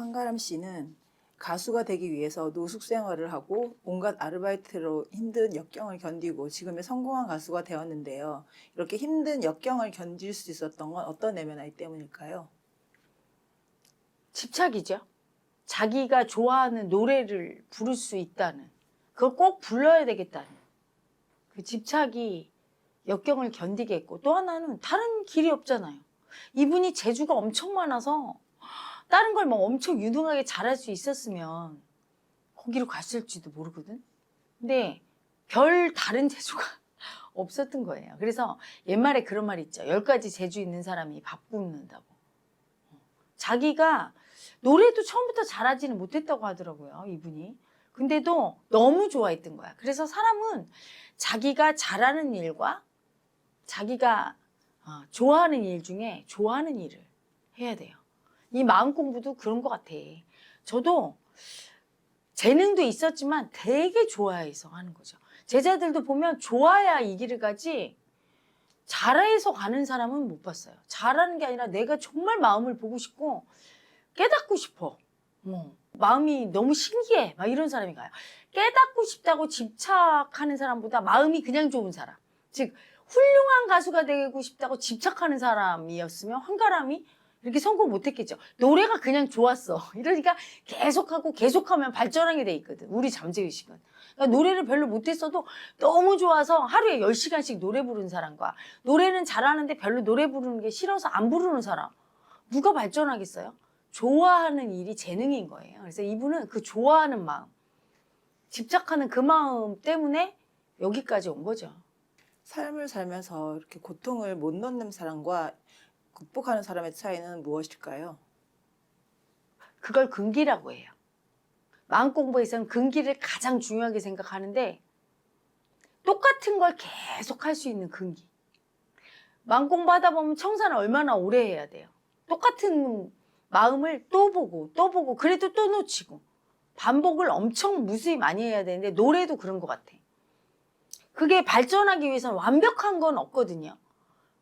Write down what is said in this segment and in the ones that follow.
황가람 씨는 가수가 되기 위해서 노숙 생활을 하고 온갖 아르바이트로 힘든 역경을 견디고 지금의 성공한 가수가 되었는데요. 이렇게 힘든 역경을 견딜 수 있었던 건 어떤 내면의 때문일까요? 집착이죠. 자기가 좋아하는 노래를 부를 수 있다는, 그걸 꼭 불러야 되겠다는 그 집착이 역경을 견디게 했고, 또 하나는 다른 길이 없잖아요. 이분이 재주가 엄청 많아서 다른 걸 막 엄청 유능하게 잘할 수 있었으면 거기로 갔을지도 모르거든. 근데 별 다른 재주가 없었던 거예요. 그래서 옛말에 그런 말 있죠. 10가지 재주 있는 사람이 밥 굶는다고. 자기가 노래도 처음부터 잘하지는 못했다고 하더라고요, 이분이. 근데도 너무 좋아했던 거야. 그래서 사람은 자기가 잘하는 일과 자기가 좋아하는 일 중에 좋아하는 일을 해야 돼요. 이 마음 공부도 그런 것 같아. 저도 재능도 있었지만 되게 좋아해서 하는 거죠. 제자들도 보면 좋아야 이 길을 가지 잘해서 가는 사람은 못 봤어요. 잘하는 게 아니라 내가 정말 마음을 보고 싶고 깨닫고 싶어. 마음이 너무 신기해. 막 이런 사람이 가요. 깨닫고 싶다고 집착하는 사람보다 마음이 그냥 좋은 사람. 즉 훌륭한 가수가 되고 싶다고 집착하는 사람이었으면 황가람이 이렇게 성공 못했겠죠. 노래가 그냥 좋았어. 이러니까 계속하고 계속하면 발전하게 돼 있거든. 우리 잠재의식은. 그러니까 노래를 별로 못했어도 너무 좋아서 하루에 10시간씩 노래 부르는 사람과 노래는 잘하는데 별로 노래 부르는 게 싫어서 안 부르는 사람. 누가 발전하겠어요? 좋아하는 일이 재능인 거예요. 그래서 이분은 그 좋아하는 마음, 집착하는 그 마음 때문에 여기까지 온 거죠. 삶을 살면서 이렇게 고통을 못 넘는 사람과 극복하는 사람의 차이는 무엇일까요? 그걸 근기라고 해요. 마음 공부에서는 근기를 가장 중요하게 생각하는데 똑같은 걸 계속 할 수 있는 근기. 마음 공부하다 보면 청산을 얼마나 오래 해야 돼요. 똑같은 마음을 또 보고 그래도 또 놓치고 반복을 엄청 무수히 많이 해야 되는데 노래도 그런 것 같아. 그게 발전하기 위해서는 완벽한 건 없거든요.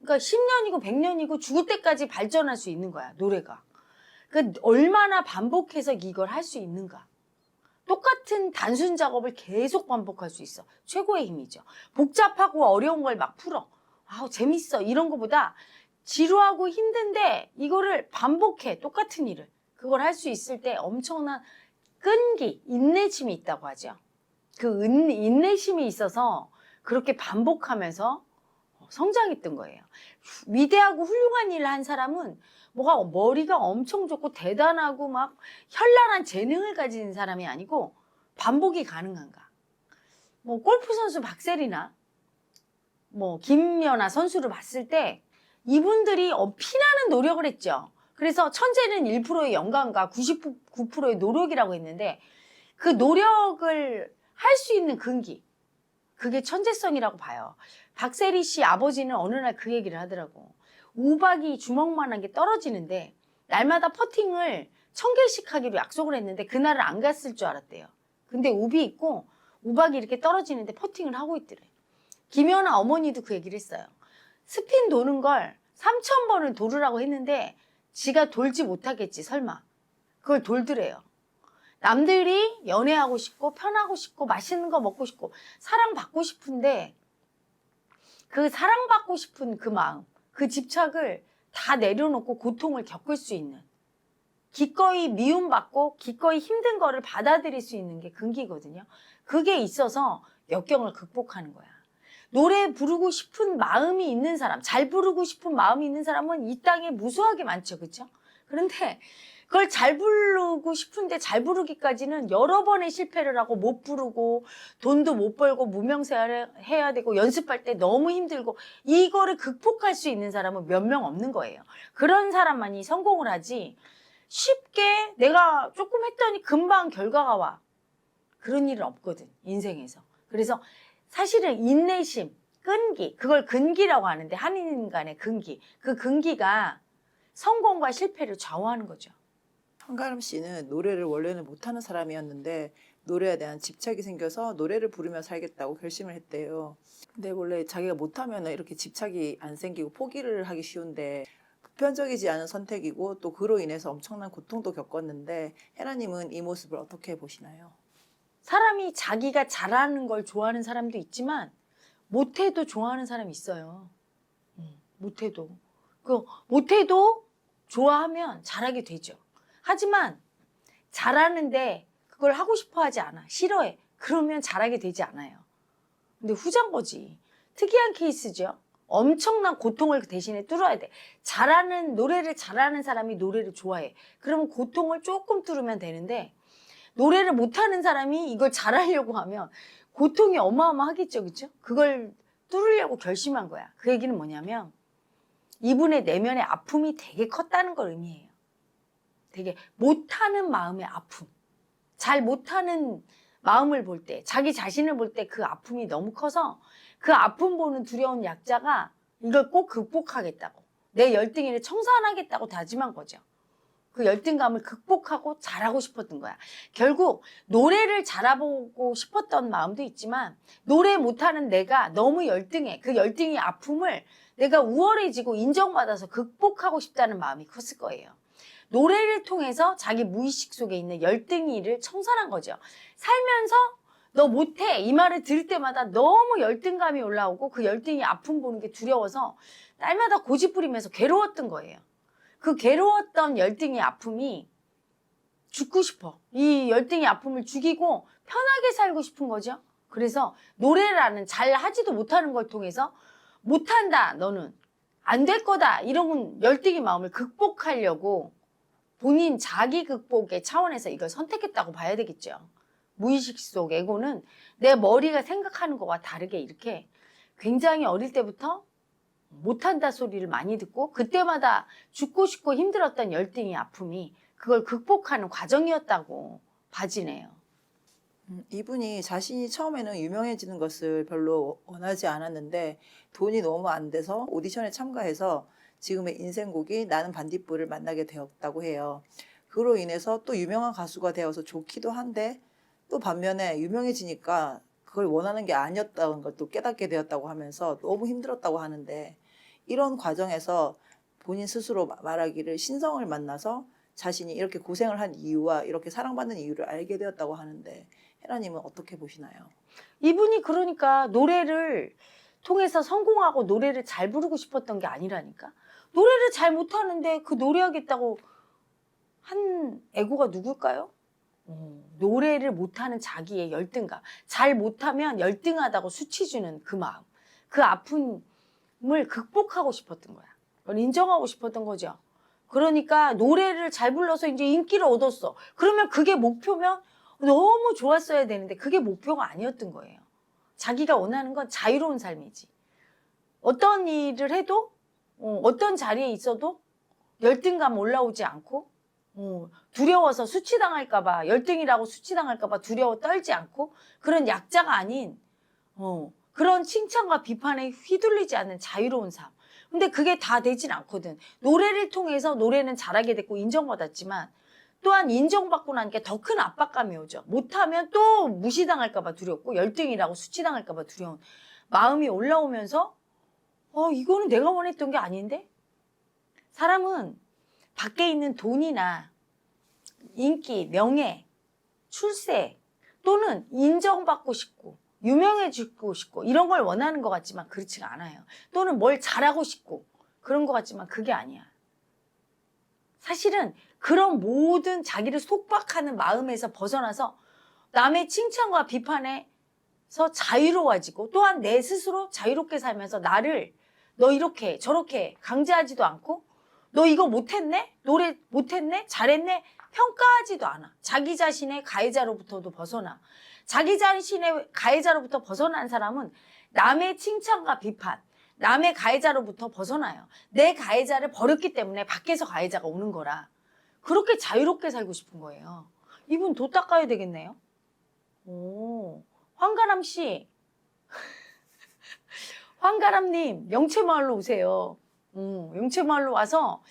그러니까 10년이고 100년이고 죽을 때까지 발전할 수 있는 거야, 노래가. 그러니까 얼마나 반복해서 이걸 할 수 있는가. 똑같은 단순 작업을 계속 반복할 수 있어. 최고의 힘이죠. 복잡하고 어려운 걸 막 풀어. 아우, 재밌어. 이런 거보다 지루하고 힘든데 이거를 반복해. 똑같은 일을. 그걸 할 수 있을 때 엄청난 끈기, 인내심이 있다고 하죠. 그 인내심이 있어서 그렇게 반복하면서 성장했던 거예요. 위대하고 훌륭한 일을 한 사람은 뭐가 머리가 엄청 좋고 대단하고 막 현란한 재능을 가진 사람이 아니고 반복이 가능한가. 뭐 골프 선수 박세리나 뭐 김연아 선수를 봤을 때 이분들이 피나는 노력을 했죠. 그래서 천재는 1%의 영감과 99%의 노력이라고 했는데 그 노력을 할 수 있는 근기, 그게 천재성이라고 봐요. 박세리 씨 아버지는 어느 날 그 얘기를 하더라고. 우박이 주먹만한 게 떨어지는데 날마다 퍼팅을 1000개씩 하기로 약속을 했는데 그날은 안 갔을 줄 알았대요. 근데 우비 있고 우박이 이렇게 떨어지는데 퍼팅을 하고 있더래. 김연아 어머니도 그 얘기를 했어요. 스핀 도는 걸 3000번을 돌으라고 했는데 지가 돌지 못하겠지 설마. 그걸 돌더래요. 남들이 연애하고 싶고 편하고 싶고 맛있는 거 먹고 싶고 사랑받고 싶은데 그 사랑받고 싶은 그 마음, 그 집착을 다 내려놓고 고통을 겪을 수 있는, 기꺼이 미움받고 기꺼이 힘든 거를 받아들일 수 있는 게 근기거든요. 그게 있어서 역경을 극복하는 거야. 노래 부르고 싶은 마음이 있는 사람, 잘 부르고 싶은 마음이 있는 사람은 이 땅에 무수하게 많죠. 그렇죠? 그런데 그걸 잘 부르고 싶은데 잘 부르기까지는 여러 번의 실패를 하고 못 부르고 돈도 못 벌고 무명생활을 해야 되고 연습할 때 너무 힘들고 이거를 극복할 수 있는 사람은 몇 명 없는 거예요. 그런 사람만이 성공을 하지 쉽게 내가 조금 했더니 금방 결과가 와. 그런 일은 없거든, 인생에서. 그래서 사실은 인내심, 끈기, 그걸 근기라고 하는데 한 인간의 근기, 그 근기가 성공과 실패를 좌우하는 거죠. 황가람 씨는 노래를 원래는 못하는 사람이었는데 노래에 대한 집착이 생겨서 노래를 부르며 살겠다고 결심을 했대요. 근데 원래 자기가 못하면 이렇게 집착이 안 생기고 포기를 하기 쉬운데 보편적이지 않은 선택이고 또 그로 인해서 엄청난 고통도 겪었는데 헤라님은 이 모습을 어떻게 보시나요? 사람이 자기가 잘하는 걸 좋아하는 사람도 있지만 못해도 좋아하는 사람이 있어요. 못해도. 못해도 좋아하면 잘하게 되죠. 하지만 잘하는데 그걸 하고 싶어 하지 않아. 싫어해. 그러면 잘하게 되지 않아요. 근데 후자인 거지. 특이한 케이스죠. 엄청난 고통을 그 대신에 뚫어야 돼. 노래를 잘하는 사람이 노래를 좋아해. 그러면 고통을 조금 뚫으면 되는데 노래를 못하는 사람이 이걸 잘하려고 하면 고통이 어마어마하겠죠. 그렇죠? 그걸 뚫으려고 결심한 거야. 그 얘기는 뭐냐면 이분의 내면의 아픔이 되게 컸다는 걸 의미해요. 되게 못하는 마음의 아픔. 잘 못하는 마음을 볼 때, 자기 자신을 볼 때 그 아픔이 너무 커서 그 아픔 보는 두려운 약자가 이걸 꼭 극복하겠다고, 내 열등이를 청산하겠다고 다짐한 거죠. 그 열등감을 극복하고 잘하고 싶었던 거야. 결국 노래를 잘해보고 싶었던 마음도 있지만 노래 못하는 내가 너무 열등해. 그 열등의 아픔을 내가 우월해지고 인정받아서 극복하고 싶다는 마음이 컸을 거예요. 노래를 통해서 자기 무의식 속에 있는 열등이를 청산한 거죠. 살면서 너 못해 이 말을 들을 때마다 너무 열등감이 올라오고 그 열등이 아픔 보는 게 두려워서 날마다 고집 부리면서 괴로웠던 거예요. 그 괴로웠던 열등의 아픔이 죽고 싶어. 이 열등의 아픔을 죽이고 편하게 살고 싶은 거죠. 그래서 노래라는 잘 하지도 못하는 걸 통해서 못한다 너는 안 될 거다 이런 열등의 마음을 극복하려고 본인 자기 극복의 차원에서 이걸 선택했다고 봐야 되겠죠. 무의식 속 에고는 내 머리가 생각하는 것과 다르게 이렇게 굉장히 어릴 때부터 못한다 소리를 많이 듣고 그때마다 죽고 싶고 힘들었던 열등의 아픔이 그걸 극복하는 과정이었다고 봐지네요. 이분이 자신이 처음에는 유명해지는 것을 별로 원하지 않았는데 돈이 너무 안 돼서 오디션에 참가해서 지금의 인생곡이 나는 반딧불을 만나게 되었다고 해요. 그로 인해서 또 유명한 가수가 되어서 좋기도 한데 또 반면에 유명해지니까 그걸 원하는 게 아니었다는 걸 또 깨닫게 되었다고 하면서 너무 힘들었다고 하는데 이런 과정에서 본인 스스로 말하기를 신성을 만나서 자신이 이렇게 고생을 한 이유와 이렇게 사랑받는 이유를 알게 되었다고 하는데 헤라님은 어떻게 보시나요? 이분이 그러니까 노래를 통해서 성공하고 노래를 잘 부르고 싶었던 게 아니라니까. 노래를 잘 못하는데 그 노래하겠다고 한 에고가 누굴까요? 노래를 못하는 자기의 열등감. 잘 못하면 열등하다고 수치 주는 그 마음. 그 아픔을 극복하고 싶었던 거야. 그걸 인정하고 싶었던 거죠. 그러니까 노래를 잘 불러서 이제 인기를 얻었어. 그러면 그게 목표면 너무 좋았어야 되는데 그게 목표가 아니었던 거예요. 자기가 원하는 건 자유로운 삶이지. 어떤 일을 해도 어떤 자리에 있어도 열등감 올라오지 않고 두려워서 수치당할까 봐 열등이라고 수치당할까 봐 두려워 떨지 않고 그런 약자가 아닌 그런 칭찬과 비판에 휘둘리지 않는 자유로운 삶. 근데 그게 다 되진 않거든. 노래를 통해서 노래는 잘하게 됐고 인정받았지만 또한 인정받고 나니까 더 큰 압박감이 오죠. 못하면 또 무시당할까 봐 두렵고 열등이라고 수치당할까 봐 두려운 마음이 올라오면서 이거는 내가 원했던 게 아닌데? 사람은 밖에 있는 돈이나 인기, 명예, 출세 또는 인정받고 싶고 유명해지고 싶고 이런 걸 원하는 것 같지만 그렇지가 않아요. 또는 뭘 잘하고 싶고 그런 것 같지만 그게 아니야. 사실은 그런 모든 자기를 속박하는 마음에서 벗어나서 남의 칭찬과 비판에서 자유로워지고 또한 내 스스로 자유롭게 살면서 나를 너 이렇게 저렇게 강제하지도 않고 너 이거 못했네? 노래 못했네? 잘했네? 평가하지도 않아. 자기 자신의 가해자로부터도 벗어나. 자기 자신의 가해자로부터 벗어난 사람은 남의 칭찬과 비판, 남의 가해자로부터 벗어나요. 내 가해자를 버렸기 때문에 밖에서 가해자가 오는 거라. 그렇게 자유롭게 살고 싶은 거예요. 이분 도 닦아야 되겠네요. 황가람 씨. 황가람님, 영채마을로 오세요. 영채마을로 와서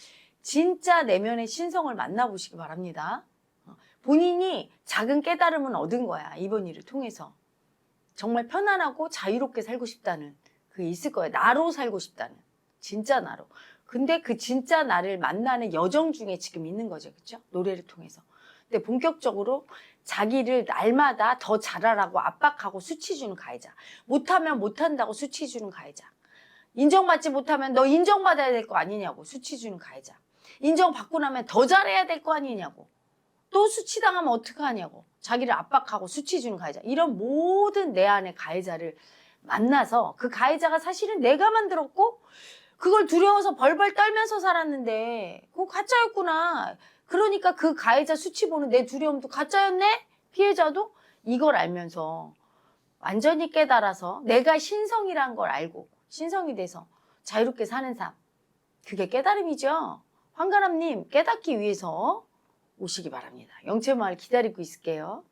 진짜 내면의 신성을 만나보시기 바랍니다. 본인이 작은 깨달음은 얻은 거야. 이번 일을 통해서. 정말 편안하고 자유롭게 살고 싶다는 그게 있을 거예요. 나로 살고 싶다는. 진짜 나로. 근데 그 진짜 나를 만나는 여정 중에 지금 있는 거죠. 그렇죠? 노래를 통해서. 근데 본격적으로 자기를 날마다 더 잘하라고 압박하고 수치 주는 가해자. 못하면 못한다고 수치 주는 가해자. 인정받지 못하면 너 인정받아야 될 거 아니냐고 수치 주는 가해자. 인정받고 나면 더 잘해야 될 거 아니냐고. 또 수치당하면 어떡하냐고. 자기를 압박하고 수치 주는 가해자. 이런 모든 내 안의 가해자를 만나서 그 가해자가 사실은 내가 만들었고 그걸 두려워서 벌벌 떨면서 살았는데 그거 가짜였구나. 그러니까 그 가해자 수치 보는 내 두려움도 가짜였네? 피해자도? 이걸 알면서 완전히 깨달아서 내가 신성이란 걸 알고 신성이 돼서 자유롭게 사는 삶. 그게 깨달음이죠. 황가람님 깨닫기 위해서 오시기 바랍니다. 영채마을 기다리고 있을게요.